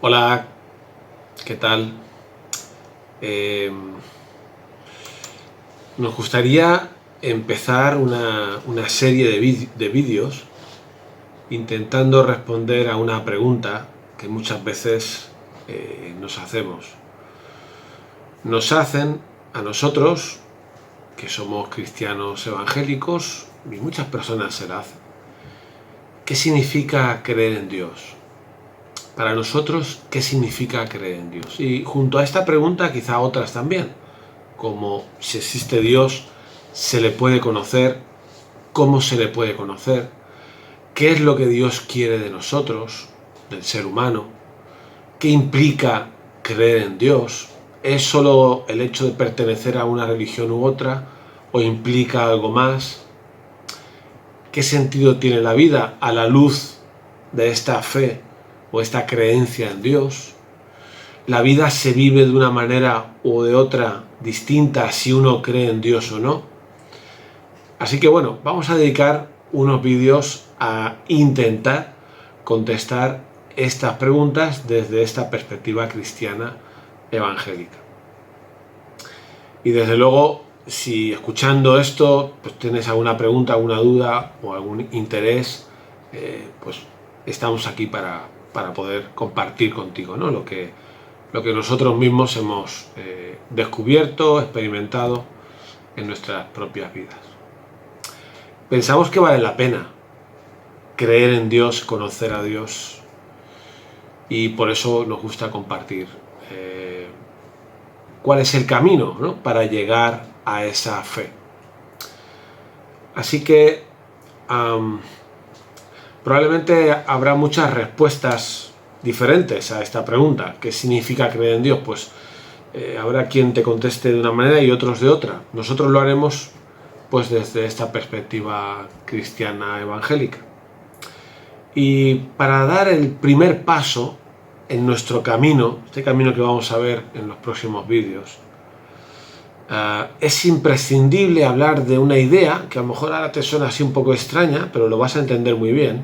Hola, ¿qué tal? Nos gustaría empezar una serie de vídeos intentando responder a una pregunta que muchas veces nos hacemos. Nos hacen a nosotros, que somos cristianos evangélicos, y muchas personas se la hacen. ¿Qué significa creer en Dios? Para nosotros, ¿qué significa creer en Dios? Y junto a esta pregunta, quizá otras también, como si existe Dios, se le puede conocer, cómo se le puede conocer, qué es lo que Dios quiere de nosotros, del ser humano, qué implica creer en Dios, es solo el hecho de pertenecer a una religión u otra, o implica algo más, qué sentido tiene la vida a la luz de esta fe o esta creencia en Dios. La vida se vive de una manera o de otra distinta si uno cree en Dios o no. Así que bueno, vamos a dedicar unos vídeos a intentar contestar estas preguntas desde esta perspectiva cristiana evangélica. Y desde luego, si escuchando esto pues tienes alguna pregunta, alguna duda o algún interés, pues estamos aquí para poder compartir contigo, ¿no? Lo que nosotros mismos hemos descubierto, experimentado en nuestras propias vidas. Pensamos que vale la pena creer en Dios, conocer a Dios, y por eso nos gusta compartir cuál es el camino, ¿no?, para llegar a esa fe. Así que probablemente habrá muchas respuestas diferentes a esta pregunta. ¿Qué significa creer en Dios? Pues habrá quien te conteste de una manera y otros de otra. Nosotros lo haremos pues desde esta perspectiva cristiana evangélica. Y para dar el primer paso en nuestro camino, este camino que vamos a ver en los próximos vídeos, es imprescindible hablar de una idea que a lo mejor ahora te suena así un poco extraña, pero lo vas a entender muy bien,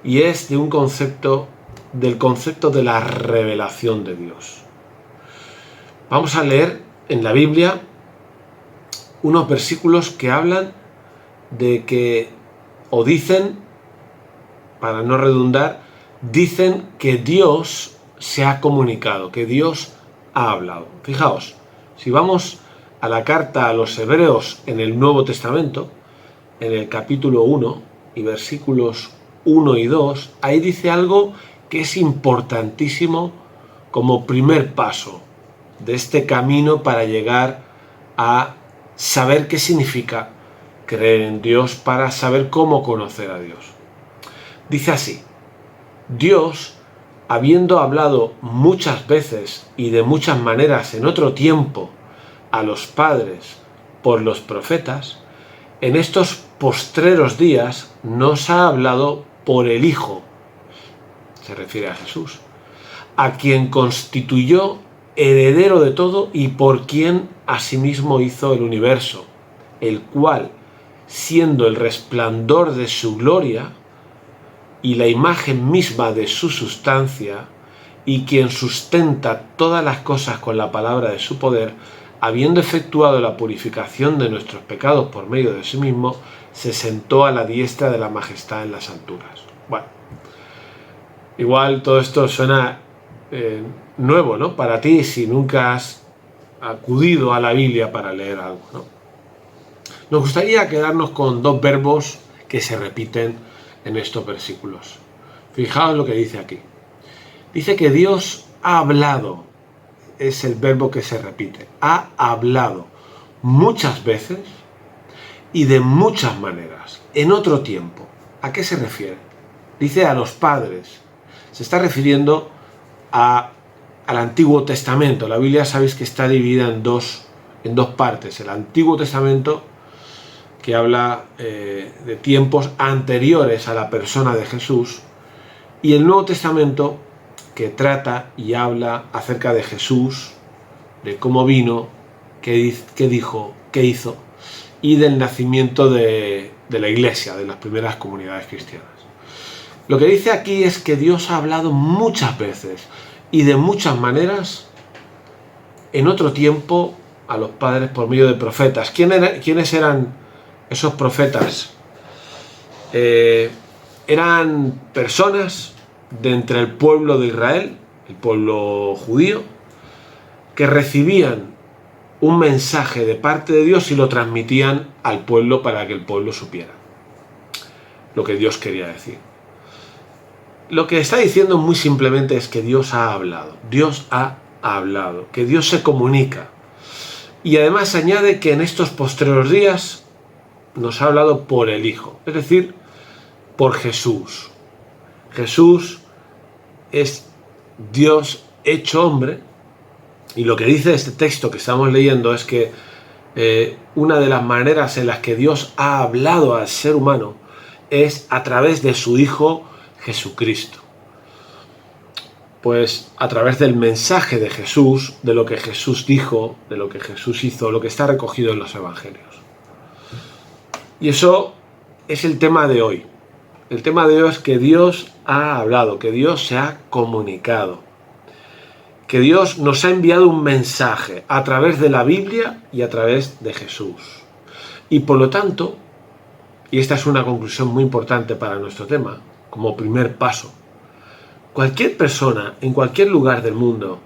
y es de un concepto, del concepto de la revelación de Dios. Vamos a leer en la Biblia unos versículos que hablan de que, o dicen, para no redundar, dicen que Dios se ha comunicado, que Dios ha hablado. Fijaos, si vamos a la carta a los Hebreos en el Nuevo Testamento, en el capítulo 1 y versículos 1 y 2, ahí dice algo que es importantísimo como primer paso de este camino para llegar a saber qué significa creer en Dios, para saber cómo conocer a Dios. Dice así: Dios, habiendo hablado muchas veces y de muchas maneras en otro tiempo a los padres por los profetas, en estos postreros días nos ha hablado por el Hijo, se refiere a Jesús, a quien constituyó heredero de todo y por quien asimismo hizo el universo, el cual, siendo el resplandor de su gloria y la imagen misma de su sustancia, y quien sustenta todas las cosas con la palabra de su poder, habiendo efectuado la purificación de nuestros pecados por medio de sí mismo, se sentó a la diestra de la majestad en las alturas. Bueno, igual todo esto suena nuevo, ¿no?, para ti, si nunca has acudido a la Biblia para leer algo, ¿no? Nos gustaría quedarnos con dos verbos que se repiten en estos versículos. Fijaos lo que dice aquí. Dice que Dios ha hablado, es el verbo que se repite, ha hablado muchas veces y de muchas maneras, en otro tiempo. ¿A qué se refiere? Dice a los padres. Se está refiriendo al Antiguo Testamento. La Biblia, sabéis que está dividida en dos partes. El Antiguo Testamento, que habla de tiempos anteriores a la persona de Jesús, y el Nuevo Testamento, que trata y habla acerca de Jesús, de cómo vino, qué dijo, qué hizo, y del nacimiento de la Iglesia, de las primeras comunidades cristianas. Lo que dice aquí es que Dios ha hablado muchas veces y de muchas maneras en otro tiempo a los padres por medio de profetas. ¿Quiénes eran esos profetas? Eran personas de entre el pueblo de Israel, el pueblo judío, que recibían un mensaje de parte de Dios y lo transmitían al pueblo para que el pueblo supiera lo que Dios quería decir. Lo que está diciendo muy simplemente es que Dios ha hablado. Dios ha hablado, que Dios se comunica. Y además añade que en estos postreros días nos ha hablado por el Hijo, es decir, por Jesús. Jesús es Dios hecho hombre, y lo que dice este texto que estamos leyendo es que una de las maneras en las que Dios ha hablado al ser humano es a través de su Hijo Jesucristo. Pues a través del mensaje de Jesús, de lo que Jesús dijo, de lo que Jesús hizo, lo que está recogido en los evangelios. Y eso es el tema de hoy. El tema de hoy es que Dios ha hablado, que Dios se ha comunicado, que Dios nos ha enviado un mensaje a través de la Biblia y a través de Jesús. Y por lo tanto, y esta es una conclusión muy importante para nuestro tema, como primer paso, cualquier persona en cualquier lugar del mundo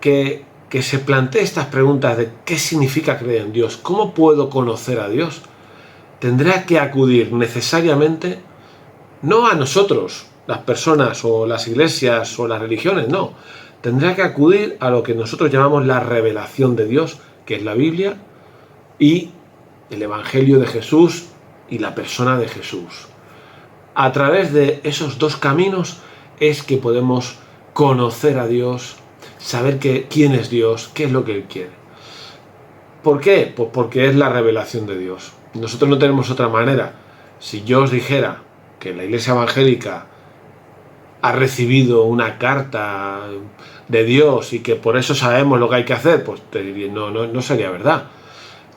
que se plantee estas preguntas de qué significa creer en Dios, cómo puedo conocer a Dios, tendrá que acudir necesariamente no a nosotros, las personas o las iglesias o las religiones, no. Tendrá que acudir a lo que nosotros llamamos la revelación de Dios, que es la Biblia y el Evangelio de Jesús y la persona de Jesús. A través de esos dos caminos es que podemos conocer a Dios, saber quién es Dios, qué es lo que Él quiere. ¿Por qué? Pues porque es la revelación de Dios. Nosotros no tenemos otra manera. Si yo os dijera que la Iglesia Evangélica ha recibido una carta de Dios y que por eso sabemos lo que hay que hacer, pues te diría, no sería verdad.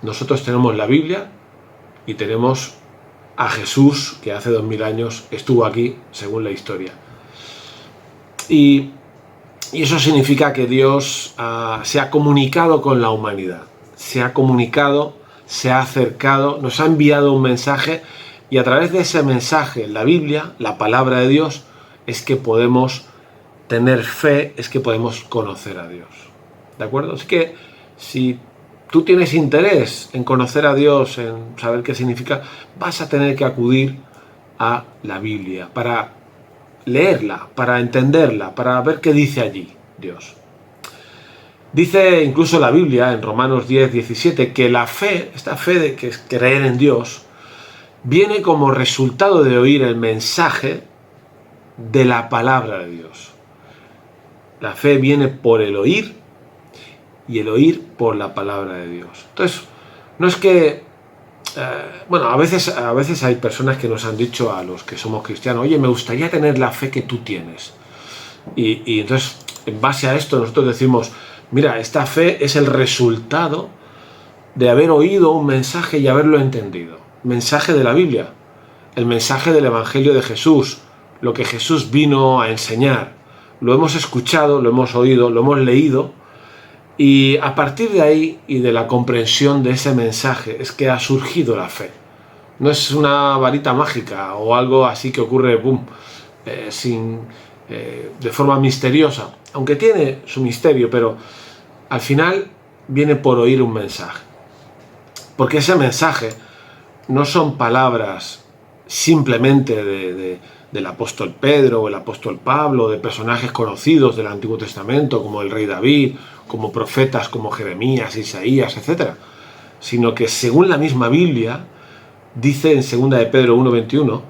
Nosotros tenemos la Biblia y tenemos a Jesús, que hace 2000 años estuvo aquí, según la historia. Y eso significa que Dios se ha comunicado con la humanidad, se ha comunicado, se ha acercado, nos ha enviado un mensaje, y a través de ese mensaje, la Biblia, la palabra de Dios, es que podemos tener fe, es que podemos conocer a Dios. ¿De acuerdo? Así que si tú tienes interés en conocer a Dios, en saber qué significa, vas a tener que acudir a la Biblia para leerla, para entenderla, para ver qué dice allí Dios. Dice incluso la Biblia en Romanos 10:17 que la fe, esta fe de que es creer en Dios, viene como resultado de oír el mensaje de la palabra de Dios. La fe viene por el oír y el oír por la palabra de Dios. Entonces, no es que a veces hay personas que nos han dicho a los que somos cristianos, oye, me gustaría tener la fe que tú tienes. Y entonces, en base a esto, nosotros decimos, mira, esta fe es el resultado de haber oído un mensaje y haberlo entendido. Mensaje de la Biblia, el mensaje del Evangelio de Jesús, lo que Jesús vino a enseñar. Lo hemos escuchado, lo hemos oído, lo hemos leído, y a partir de ahí y de la comprensión de ese mensaje es que ha surgido la fe. No es una varita mágica o algo así que ocurre de forma misteriosa, aunque tiene su misterio, pero al final viene por oír un mensaje. Porque ese mensaje no son palabras simplemente del apóstol Pedro o el apóstol Pablo, de personajes conocidos del Antiguo Testamento como el rey David, como profetas como Jeremías, Isaías, etc. Sino que según la misma Biblia, dice en 2 de Pedro 1:21,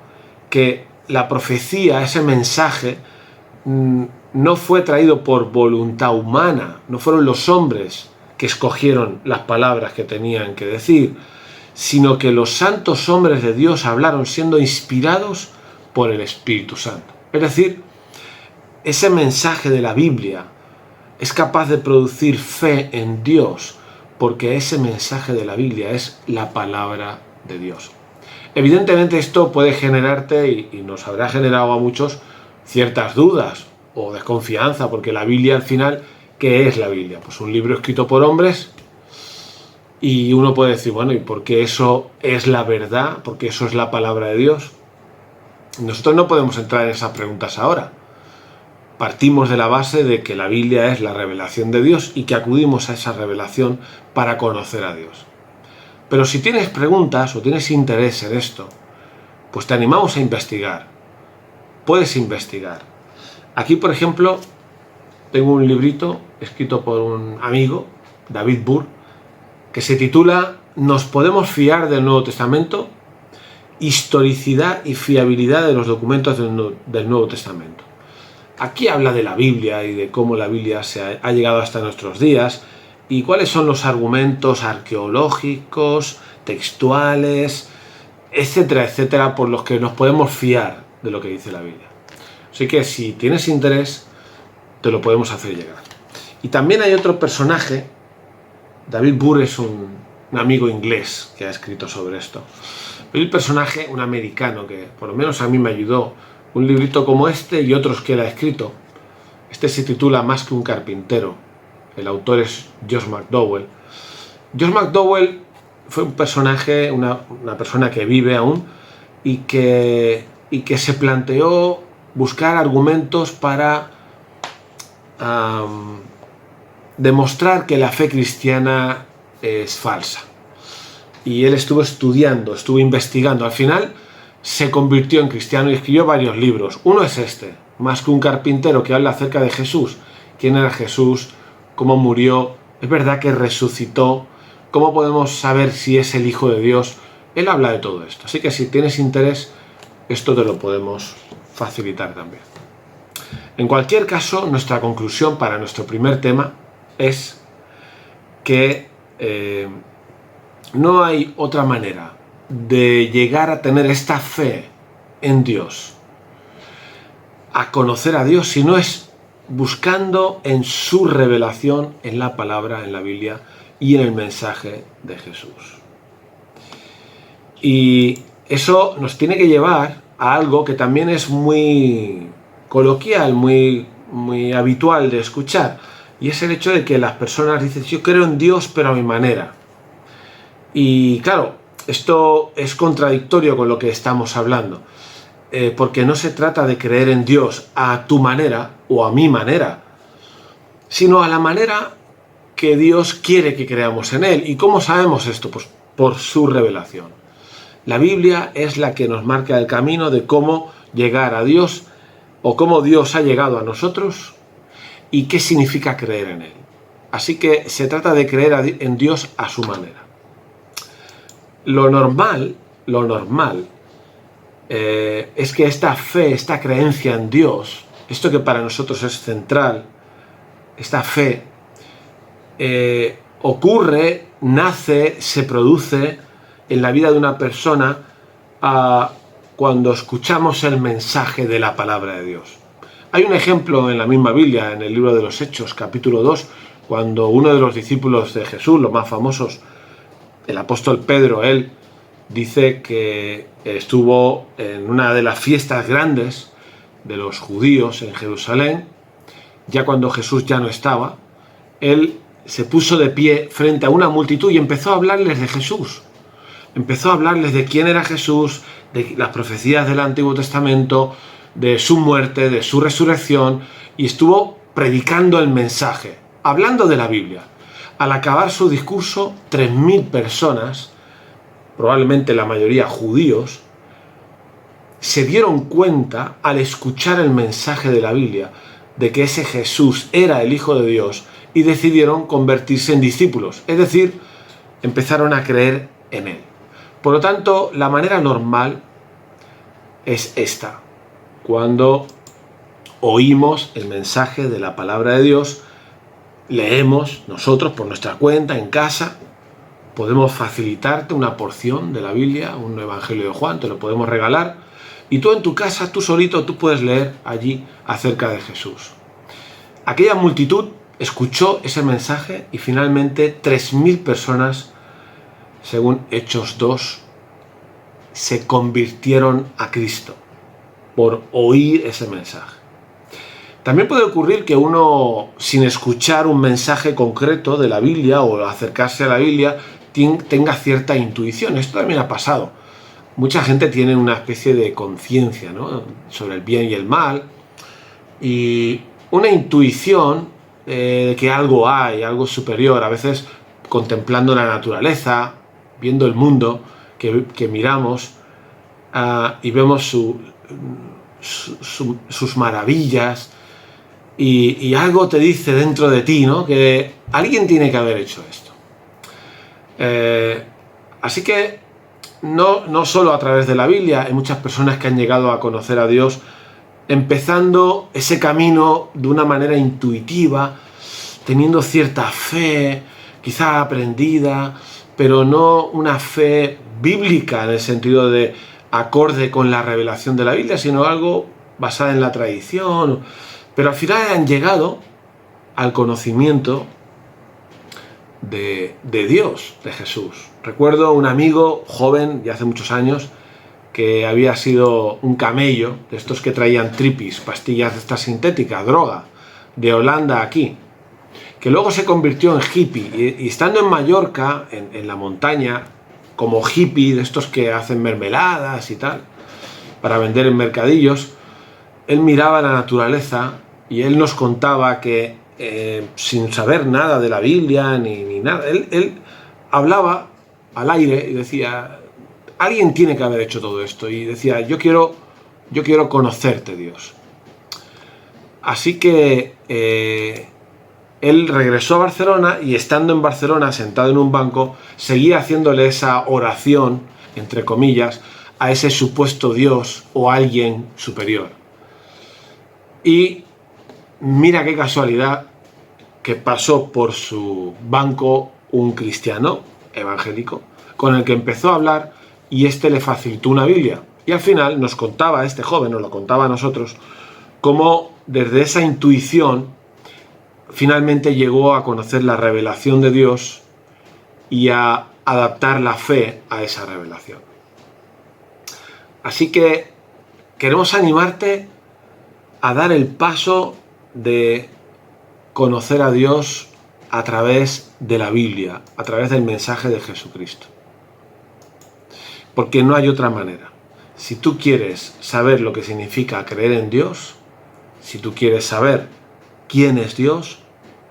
que la profecía, ese mensaje, no fue traído por voluntad humana, no fueron los hombres que escogieron las palabras que tenían que decir, sino que los santos hombres de Dios hablaron siendo inspirados por el Espíritu Santo. Es decir, ese mensaje de la Biblia es capaz de producir fe en Dios, porque ese mensaje de la Biblia es la palabra de Dios. Evidentemente esto puede generarte, y nos habrá generado a muchos, ciertas dudas o desconfianza, porque la Biblia al final, ¿qué es la Biblia? Pues un libro escrito por hombres, y uno puede decir, bueno, ¿y por qué eso es la verdad? ¿Por qué eso es la palabra de Dios? Nosotros no podemos entrar en esas preguntas ahora. Partimos de la base de que la Biblia es la revelación de Dios y que acudimos a esa revelación para conocer a Dios. Pero si tienes preguntas o tienes interés en esto, pues te animamos a investigar. Puedes investigar. Aquí, por ejemplo, tengo un librito escrito por un amigo, David Burr, que se titula ¿Nos podemos fiar del Nuevo Testamento? Historicidad y fiabilidad de los documentos del Nuevo Testamento. Aquí habla de la Biblia y de cómo la Biblia ha llegado hasta nuestros días y cuáles son los argumentos arqueológicos, textuales, etcétera, etcétera, por los que nos podemos fiar de lo que dice la Biblia. Así que si tienes interés, te lo podemos hacer llegar. Y también hay otro personaje, David Burr es un amigo inglés que ha escrito sobre esto. El personaje, un americano que por lo menos a mí me ayudó, un librito como este y otros que él ha escrito. Este se titula Más que un carpintero. El autor es Josh McDowell. Josh McDowell fue un personaje, una persona que vive aún y que se planteó buscar argumentos para demostrar que la fe cristiana es falsa. Y él estuvo estudiando, estuvo investigando. Al final se convirtió en cristiano y escribió varios libros. Uno es este, Más que un carpintero, que habla acerca de Jesús. ¿Quién era Jesús? ¿Cómo murió? ¿Es verdad que resucitó? ¿Cómo podemos saber si es el Hijo de Dios? Él habla de todo esto. Así que si tienes interés, esto te lo podemos facilitar también. En cualquier caso, nuestra conclusión para nuestro primer tema es que no hay otra manera de llegar a tener esta fe en Dios, a conocer a Dios, si no es buscando en su revelación, en la palabra, en la Biblia y en el mensaje de Jesús. Y eso nos tiene que llevar a algo que también es muy coloquial, muy habitual de escuchar, y es el hecho de que las personas dicen, yo creo en Dios pero a mi manera. Y claro, esto es contradictorio con lo que estamos hablando, porque no se trata de creer en Dios a tu manera o a mi manera, sino a la manera que Dios quiere que creamos en Él. ¿Y cómo sabemos esto? Pues por su revelación. La Biblia es la que nos marca el camino de cómo llegar a Dios o cómo Dios ha llegado a nosotros y qué significa creer en Él. Así que se trata de creer en Dios a su manera. Lo normal es que esta fe, esta creencia en Dios, esto que para nosotros es central, esta fe, ocurre, nace, se produce en la vida de una persona cuando escuchamos el mensaje de la palabra de Dios. Hay un ejemplo en la misma Biblia, en el libro de los Hechos, capítulo 2, cuando uno de los discípulos de Jesús, los más famosos, el apóstol Pedro, él dice que estuvo en una de las fiestas grandes de los judíos en Jerusalén, ya cuando Jesús ya no estaba. Él se puso de pie frente a una multitud y empezó a hablarles de Jesús. Empezó a hablarles de quién era Jesús, de las profecías del Antiguo Testamento, de su muerte, de su resurrección, y estuvo predicando el mensaje, hablando de la Biblia. Al acabar su discurso, 3.000 personas, probablemente la mayoría judíos, se dieron cuenta al escuchar el mensaje de la Biblia de que ese Jesús era el Hijo de Dios y decidieron convertirse en discípulos, es decir, empezaron a creer en Él. Por lo tanto, la manera normal es esta. Cuando oímos el mensaje de la palabra de Dios, leemos nosotros por nuestra cuenta en casa, podemos facilitarte una porción de la Biblia, un Evangelio de Juan, te lo podemos regalar, y tú en tu casa, tú solito, tú puedes leer allí acerca de Jesús. Aquella multitud escuchó ese mensaje y finalmente 3.000 personas, según Hechos 2, se convirtieron a Cristo por oír ese mensaje. También puede ocurrir que uno, sin escuchar un mensaje concreto de la Biblia o acercarse a la Biblia, tenga cierta intuición. Esto también ha pasado. Mucha gente tiene una especie de conciencia, ¿no?, sobre el bien y el mal, y una intuición de que algo hay, algo superior, a veces contemplando la naturaleza, viendo el mundo que miramos, y vemos sus maravillas, y algo te dice dentro de ti, ¿no?, que alguien tiene que haber hecho esto. Así que no solo a través de la Biblia, hay muchas personas que han llegado a conocer a Dios empezando ese camino de una manera intuitiva, teniendo cierta fe, quizá aprendida, pero no una fe bíblica en el sentido de acorde con la revelación de la Biblia, sino algo basado en la tradición. Pero al final han llegado al conocimiento de Dios, de Jesús. Recuerdo un amigo joven, ya hace muchos años, que había sido un camello, de estos que traían tripis, pastillas de estas sintéticas, droga, de Holanda aquí, que luego se convirtió en hippie, y estando en Mallorca, en la montaña, como hippie, de estos que hacen mermeladas y tal, para vender en mercadillos, él miraba la naturaleza y él nos contaba que sin saber nada de la Biblia ni nada, él hablaba al aire y decía: alguien tiene que haber hecho todo esto, y decía: yo quiero conocerte, Dios. Así que él regresó a Barcelona, y estando en Barcelona, sentado en un banco, seguía haciéndole esa oración, entre comillas, a ese supuesto Dios o alguien superior. Y mira qué casualidad que pasó por su banco un cristiano evangélico con el que empezó a hablar, y este le facilitó una Biblia. Y al final nos contaba, este joven nos lo contaba a nosotros, cómo desde esa intuición finalmente llegó a conocer la revelación de Dios y a adaptar la fe a esa revelación. Así que queremos animarte a dar el paso de conocer a Dios a través de la Biblia, a través del mensaje de Jesucristo. Porque no hay otra manera. Si tú quieres saber lo que significa creer en Dios, si tú quieres saber quién es Dios,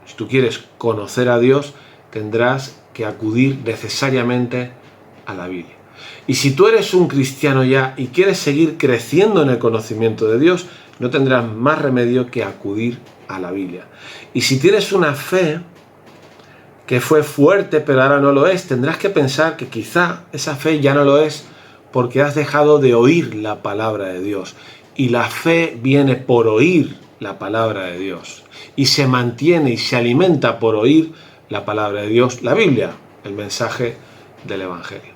si tú quieres conocer a Dios, tendrás que acudir necesariamente a la Biblia. Y si tú eres un cristiano ya y quieres seguir creciendo en el conocimiento de Dios, no tendrás más remedio que acudir a la Biblia. Y si tienes una fe que fue fuerte pero ahora no lo es, tendrás que pensar que quizá esa fe ya no lo es porque has dejado de oír la palabra de Dios. Y la fe viene por oír la palabra de Dios. Y se mantiene y se alimenta por oír la palabra de Dios, la Biblia, el mensaje del Evangelio.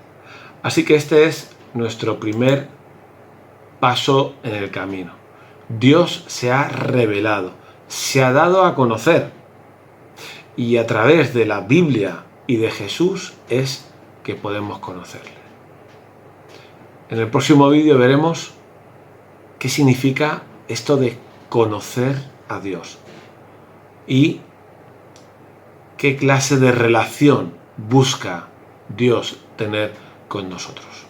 Así que este es nuestro primer paso en el camino. Dios se ha revelado, se ha dado a conocer, y a través de la Biblia y de Jesús es que podemos conocerle. En el próximo vídeo veremos qué significa esto de conocer a Dios y qué clase de relación busca Dios tener con nosotros.